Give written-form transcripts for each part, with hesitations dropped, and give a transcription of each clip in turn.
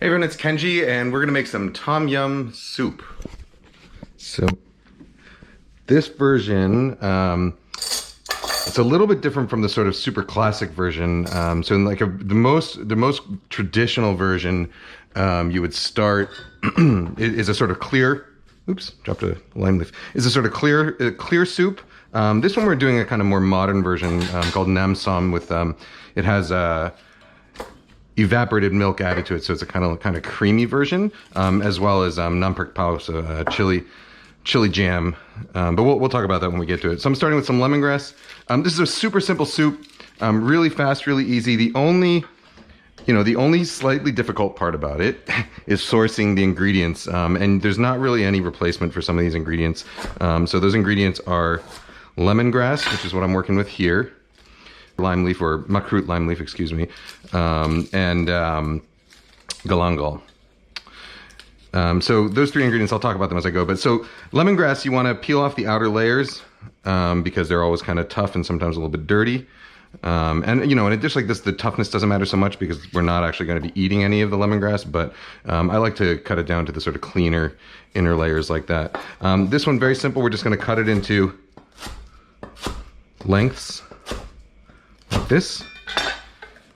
Hey everyone, it's Kenji, and we're gonna make some tom yum soup. So this version, it's a little bit different from the sort of super classic version. So in like the most traditional version, you would start is a sort of clear. Oops, dropped a lime leaf. Is a sort of clear soup. This one we're doing a kind of more modern version called nam som with it has evaporated milk added to it, so it's a kind of creamy version, as well as nam perk pao, so chili jam. But we'll talk about that when we get to it. So I'm starting with some lemongrass. This is a super simple soup, really fast, really easy. The only slightly difficult part about it is sourcing the ingredients, and there's not really any replacement for some of these ingredients. So those ingredients are lemongrass, which is what I'm working with here, lime leaf, or makrut lime leaf, excuse me, and galangal. So those three ingredients, I'll talk about them as I go. But so lemongrass, you want to peel off the outer layers because they're always kind of tough and sometimes a little bit dirty. And in a dish like this, the toughness doesn't matter so much because we're not actually going to be eating any of the lemongrass, but I like to cut it down to the sort of cleaner inner layers like that. This one, very simple. We're just going to cut it into lengths like this.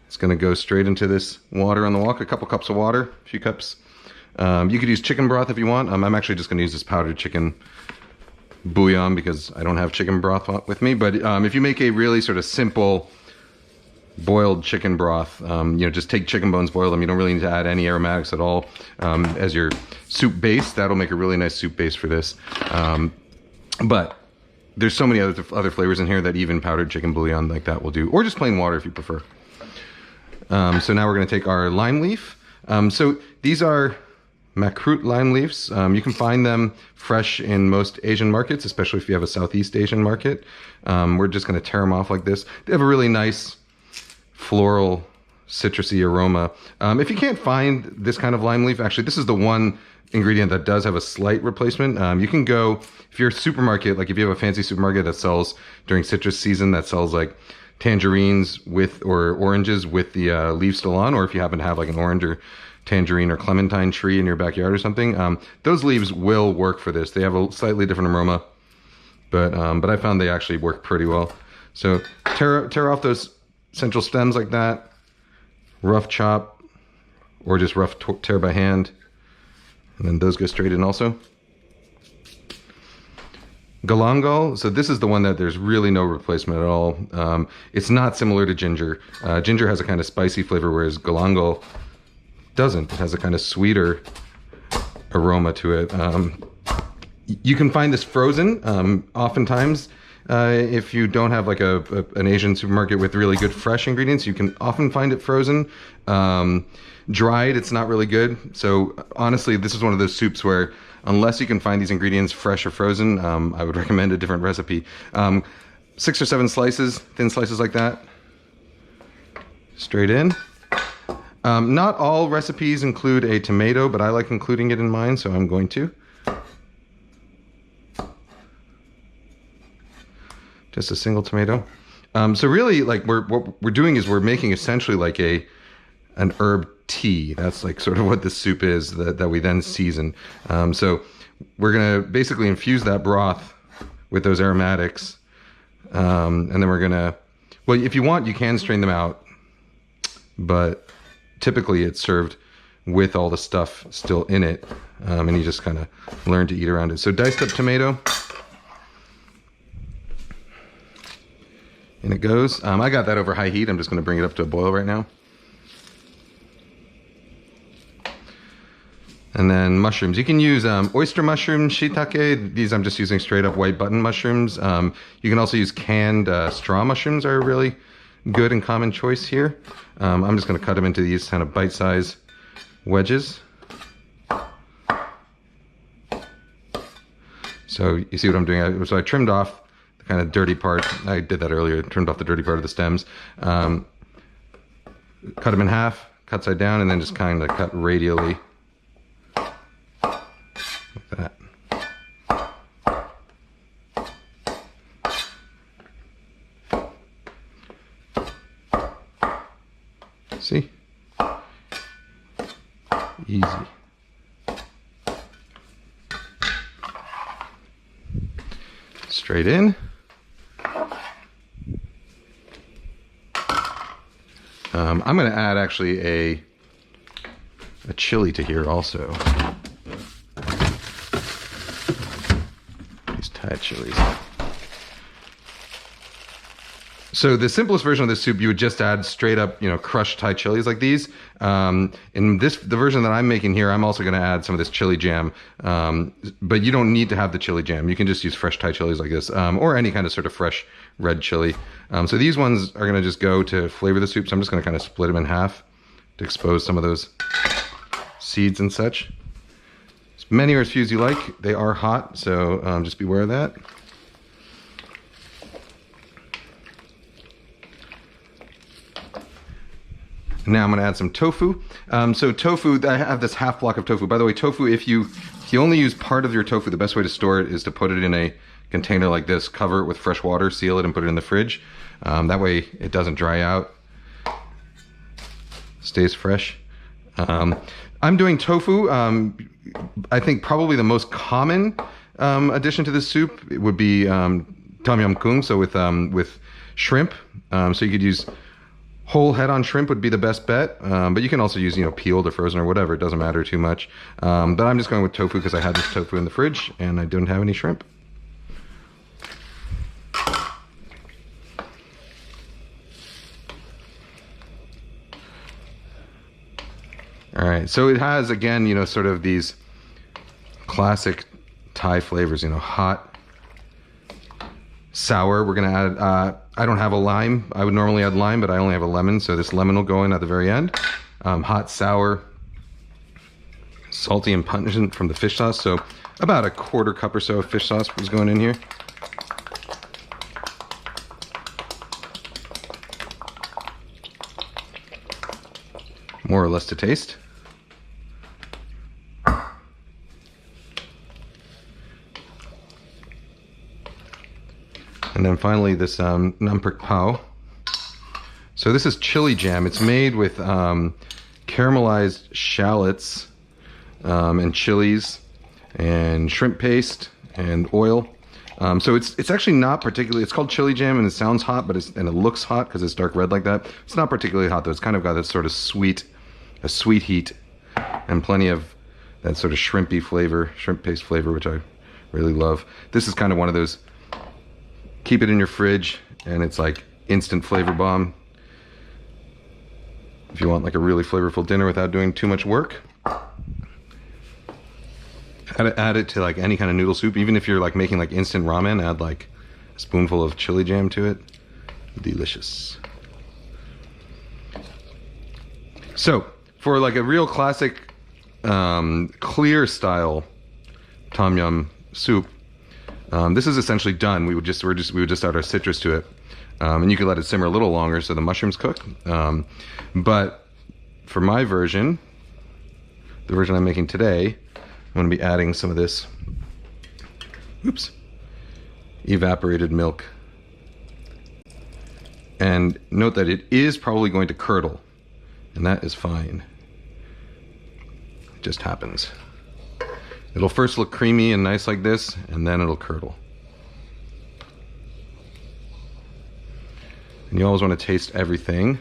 It's going to go straight into this water on the wok, a couple cups of water, a few cups. You could use chicken broth if you want. I'm actually just going to use this powdered chicken bouillon because I don't have chicken broth with me. But if you make a really sort of simple boiled chicken broth, just take chicken bones, boil them. You don't really need to add any aromatics at all as your soup base. That'll make a really nice soup base for this. But there's so many other flavors in here that even powdered chicken bouillon like that will do, or just plain water if you prefer. So now we're going to take our lime leaf. So these are makrut lime leaves. You can find them fresh in most Asian markets, especially if you have a Southeast Asian market. We're just going to tear them off like this. They have a really nice floral, citrusy aroma. If you can't find this kind of lime leaf, actually, this is the one ingredient that does have a slight replacement. You can go, if you're a supermarket, like if you have a fancy supermarket that sells during citrus season, that sells like tangerines with, or oranges with the leaves still on, or if you happen to have like an orange or tangerine or clementine tree in your backyard or something, those leaves will work for this. They have a slightly different aroma, but I found they actually work pretty well. So tear off those central stems like that, rough chop, or just rough tear by hand, and then those go straight in also. Galangal, so this is the one that there's really no replacement at all. It's not similar to ginger. Ginger has a kind of spicy flavor, whereas galangal doesn't. It has a kind of sweeter aroma to it. You can find this frozen. Oftentimes, if you don't have like an Asian supermarket with really good fresh ingredients, you can often find it frozen. Dried, it's not really good. So honestly, this is one of those soups where unless you can find these ingredients fresh or frozen, I would recommend a different recipe. 6 or 7 slices, thin slices like that, straight in. Not all recipes include a tomato, but I like including it in mine, so I'm going to. Just a single tomato. So really, like what we're doing is we're making essentially like an herb tea. That's like sort of what the soup is that we then season. So we're gonna basically infuse that broth with those aromatics, and then we're gonna, well, if you want, you can strain them out, but typically it's served with all the stuff still in it, and you just kind of learn to eat around it. So diced up tomato. And it goes. I got that over high heat. I'm just going to bring it up to a boil right now. And then mushrooms. You can use oyster mushrooms, shiitake. These I'm just using straight up white button mushrooms. You can also use canned straw mushrooms, are a really good and common choice here. I'm just going to cut them into these kind of bite-sized wedges. So you see what I'm doing? So I trimmed off the kind of dirty part. I did that earlier. Trimmed off the dirty part of the stems. Cut them in half, cut side down, and then just kind of cut radially. Like that. See? Easy. Straight in. I'm going to add actually a chili to here also. These Thai chilies. So the simplest version of this soup, you would just add straight up, crushed Thai chilies like these. In the version that I'm making here, I'm also going to add some of this chili jam. But you don't need to have the chili jam. You can just use fresh Thai chilies like this, or any kind of sort of fresh red chili. So these ones are going to just go to flavor the soup. So I'm just going to kind of split them in half to expose some of those seeds and such. As many or as few as you like. They are hot, so just beware of that. Now I'm going to add some tofu. So tofu, I have this half block of tofu. By the way, tofu, if you only use part of your tofu, the best way to store it is to put it in a container like this, cover it with fresh water, seal it, and put it in the fridge. That way it doesn't dry out, stays fresh. I'm doing tofu. I think probably the most common addition to this soup would be tom yum goong, so with shrimp. So you could use whole head on shrimp would be the best bet, but you can also use peeled or frozen or whatever. It doesn't matter too much. But I'm just going with tofu because I had this tofu in the fridge and I don't have any shrimp. All right, so it has again, sort of these classic Thai flavors. Hot, sour. We're gonna add. I don't have a lime. I would normally add lime, but I only have a lemon, so this lemon will go in at the very end. Hot, sour, salty and pungent from the fish sauce. So about a quarter cup or so of fish sauce is going in here. More or less to taste. And then finally this namprik pao. So this is chili jam. It's made with caramelized shallots and chilies and shrimp paste and oil. So it's actually not particularly, it's called chili jam and it sounds hot, but it looks hot because it's dark red like that. It's not particularly hot though. It's kind of got this sort of sweet heat and plenty of that sort of shrimpy flavor, shrimp paste flavor, which I really love. This is kind of one of those, keep it in your fridge and it's like instant flavor bomb. If you want like a really flavorful dinner without doing too much work. Add it to like any kind of noodle soup. Even if you're like making like instant ramen, add like a spoonful of chili jam to it. Delicious. So for like a real classic clear style tom yum soup, this is essentially done. We would just add our citrus to it, and you could let it simmer a little longer so the mushrooms cook. But for my version, the version I'm making today, I'm going to be adding some of this, evaporated milk. And note that it is probably going to curdle, and that is fine. It just happens. It'll first look creamy and nice like this, and then it'll curdle. And you always want to taste everything.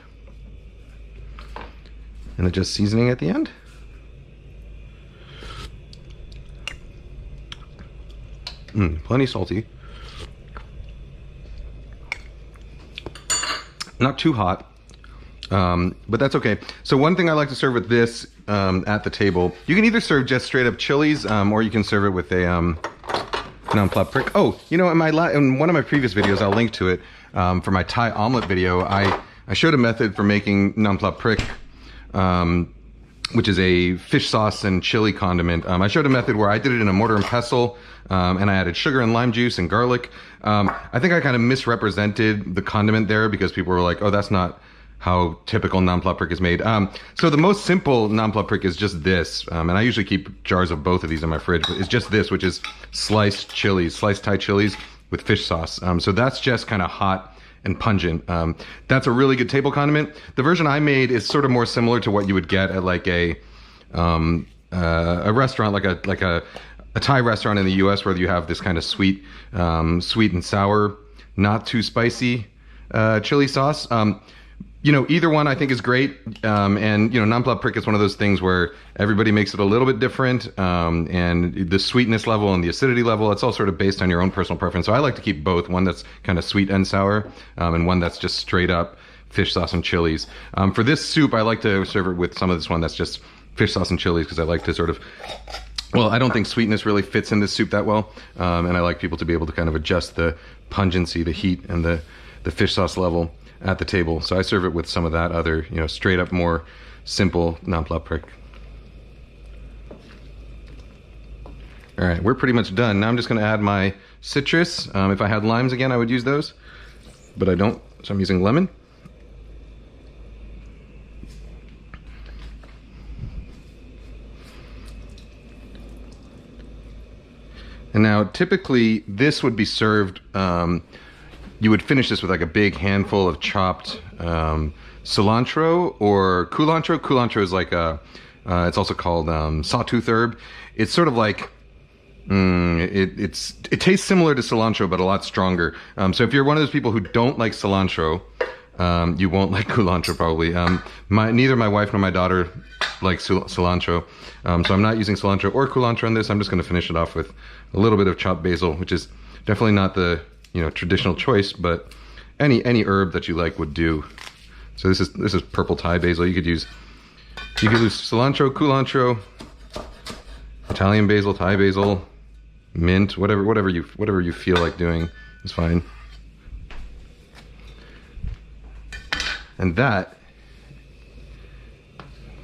And adjust seasoning at the end. Plenty salty. Not too hot. But that's okay. So one thing I like to serve with this at the table, you can either serve just straight up chilies, or you can serve it with a non-plop prick. Oh, in one of my previous videos, I'll link to it, for my Thai omelet video, I showed a method for making non-plop prick, which is a fish sauce and chili condiment. I showed a method where I did it in a mortar and pestle, and I added sugar and lime juice and garlic. I think I kind of misrepresented the condiment there because people were like, oh, that's not how typical non-plop prick is made. So the most simple non-plop prick is just this, and I usually keep jars of both of these in my fridge, but it's just this, which is sliced Thai chilies with fish sauce. So that's just kind of hot and pungent. That's a really good table condiment. The version I made is sort of more similar to what you would get at like a a restaurant like a Thai restaurant in the U.S. where you have this kind of sweet and sour, not too spicy chili sauce. You know, either one I think is great. And, you know, naan pla prik is one of those things where everybody makes it a little bit different. And the sweetness level and the acidity level, it's all sort of based on your own personal preference. So I like to keep both, one that's kind of sweet and sour, and one that's just straight up fish sauce and chilies. For this soup, I like to serve it with some of this one that's just fish sauce and chilies because I like to sort of, well, I don't think sweetness really fits in this soup that well. And I like people to be able to kind of adjust the pungency, the heat, and the fish sauce level at the table. So I serve it with some of that other, you know, straight up more simple naan pla prik. All right, we're pretty much done. Now I'm just going to add my citrus. If I had limes again, I would use those, but I don't, so I'm using lemon. And now typically this would be served, you would finish this with like a big handful of chopped cilantro or culantro. Culantro is like it's also called sawtooth herb. It's sort of like, it tastes similar to cilantro, but a lot stronger. So if you're one of those people who don't like cilantro, you won't like culantro probably. Neither my wife nor my daughter like cilantro. So I'm not using cilantro or culantro in this. I'm just going to finish it off with a little bit of chopped basil, which is definitely not the, you know, traditional choice, but any herb that you like would do. So this is purple Thai basil. You could use cilantro, culantro, Italian basil, Thai basil, mint, whatever you feel like doing is fine. And that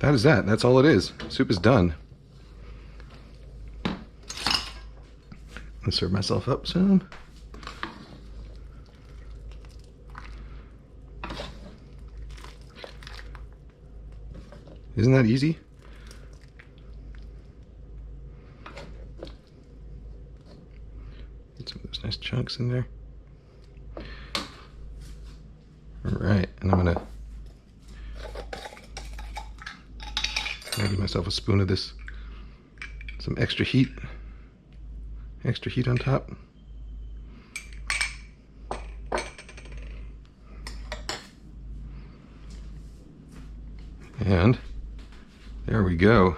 is that. That's all it is. Soup is done. I'm gonna serve myself up some. Isn't that easy? Get some of those nice chunks in there. All right, and I'm gonna give myself a spoon of this. Some extra heat on top. And there we go.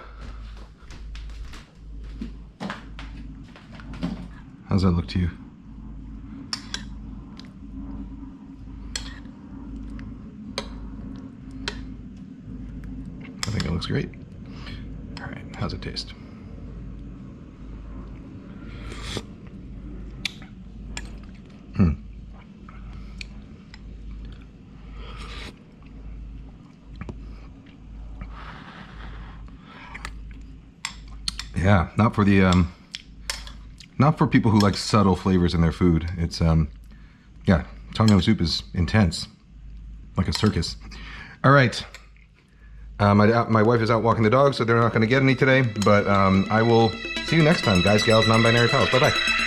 How's that look to you? I think it looks great. All right, how's it taste? Yeah, not for people who like subtle flavors in their food. It's yeah, tom yum soup is intense, like a circus. All right, my wife is out walking the dog, so they're not going to get any today. But I will see you next time, guys, gals, non-binary pals. Bye bye.